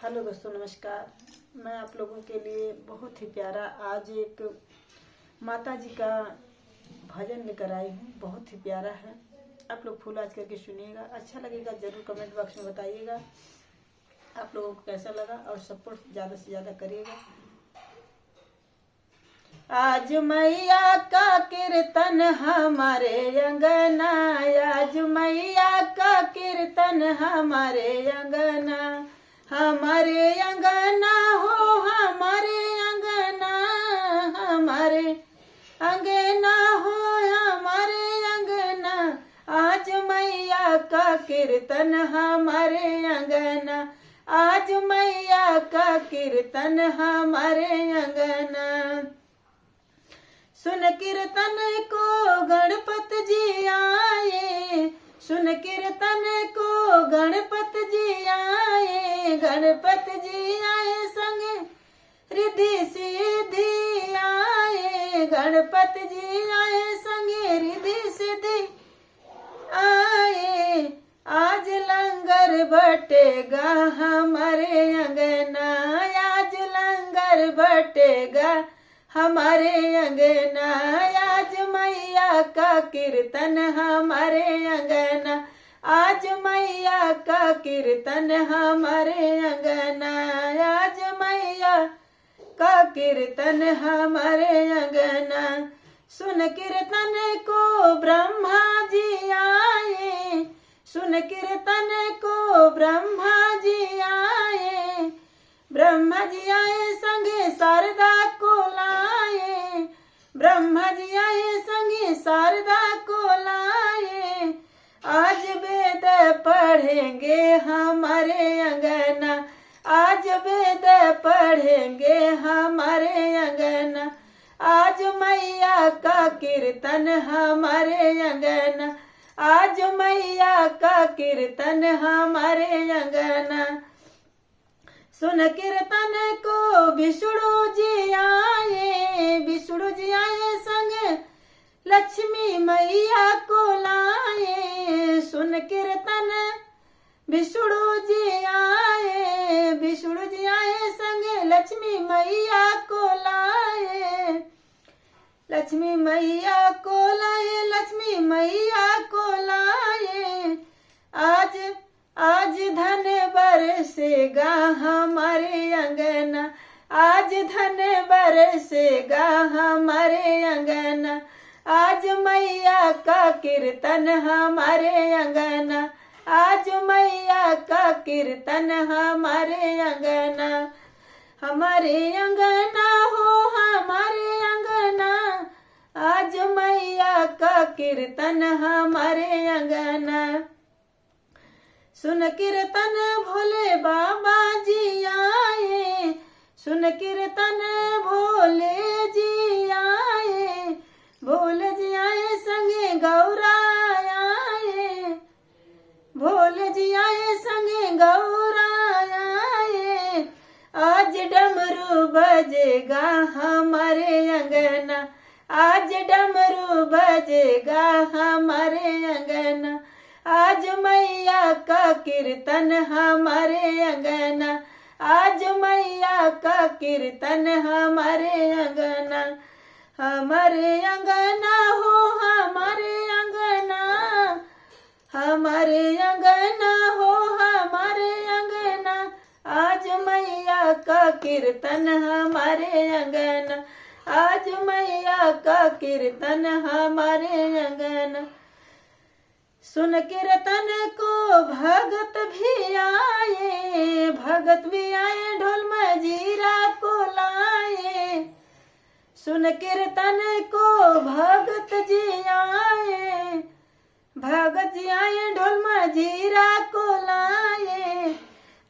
Hello दोस्तों, नमस्कार। मैं आप लोगों के लिए बहुत ही प्यारा आज एक माता जी का भजन लेकर आई हूँ। बहुत ही प्यारा है। आप लोग फुल आज करके सुनिएगा। अच्छा लगेगा जरूर कमेंट बॉक्स में बताइएगा आप लोगों को कैसा लगा, और सपोर्ट ज़्यादा से ज़्यादा करिएगा। आज मैया का कीर्तन हमारे अंगना, आज मैया का कीर्तन हमारे अंगना, हमारे अंगना हो हमारे अंगना, हमारे अंगना हो हमारे अंगना, आज मैया का कीर्तन हमारे अंगना, आज मैया का कीर्तन हमारे अंगना। सुन कीर्तन को गणपति जी आए, सुन कीर्तन को गणपति जी आए, गणपति जी आए संग रिद्धि सिद्धि आए, गणपति जी आए संग रिद्धि सिद्धि आए। आज लंगर बटेगा हमारे अंगना, आज लंगर बटेगा हमारे अंगना, आज मैया का कीर्तन हमारे अंगना, आज मैया का कीर्तन हमारे अंगना, आज मैया का कीर्तन हमारे अंगना। सुन कीर्तन को ब्रह्मा जी आए, सुन कीर्तन को ब्रह्मा जी आए, ब्रह्मा जी आए संगे शारदा को लाए, ब्रह्मा जी आए संगे शारदा को लाए। आज वेद पढ़ेंगे हमारे अंगना, आज वेद पढ़ेंगे हमारे अंगना, आज मैया का कीर्तन हमारे अंगना, आज मैया का कीर्तन हमारे अंगना। सुन कीर्तन को विष्णु जी आए, विष्णु जी आए संग लक्ष्मी मैया को लाए, सुन कीर्तन विष्णु जी आए, विष्णु जी आए संग लक्ष्मी मैया को लाए, लक्ष्मी मैया को लाए, लक्ष्मी मैया को लाए। आज धन बरसेगा हमारे अंगना, आज धन बरसेगा हमारे अंगना, आज मैया का कीर्तन हमारे अंगना, आज मैया का कीर्तन हमारे अंगना, हमारे अंगना हो हमारे अंगना, आज मैया का कीर्तन हमारे अंगना। सुन कीर्तन भोले बाबा जी आए, सुन कीर्तन भोले जी आए, भोले जी आए संगे गौरा आए, भोले जी आए संगे गौरा आए। आज डमरू बजेगा हमारे अंगना, आज डमरू बजेगा हमारे अंगना, आज मैया का कीर्तन हमारे अंगना, आज मैया का कीर्तन हमारे अंगना, हमारे अंगना हो हमारे अंगना, हमारे अंगना हो हमारे अंगना, आज मैया का कीर्तन हमारे अंगना, आज मैया का कीर्तन हमारे अंगना। सुन कीर्तन को भगत भी आए, भगत भी आए ढोल मजीरा को लाए, सुन कीर्तन को भगत जी आए, भगत जी आए ढोल मजीरा को लाए।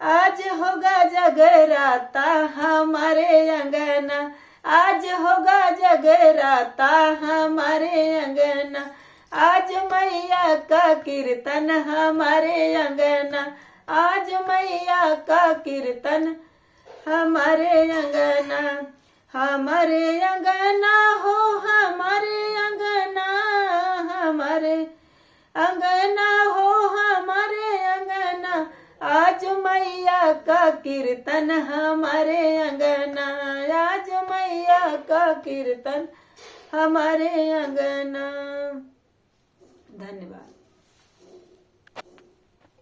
आज होगा जगराता हमारे अंगना, आज होगा जगराता हमारे अंगना, आज मैया का कीर्तन हमारे अंगना, आज मैया का कीर्तन हमारे अंगना, हमारे अंगना हो हमारे अंगना, हमारे अंगना हो हमारे अंगना, आज मैया का कीर्तन हमारे अंगना, आज मैया का कीर्तन हमारे अंगना। धन्यवाद।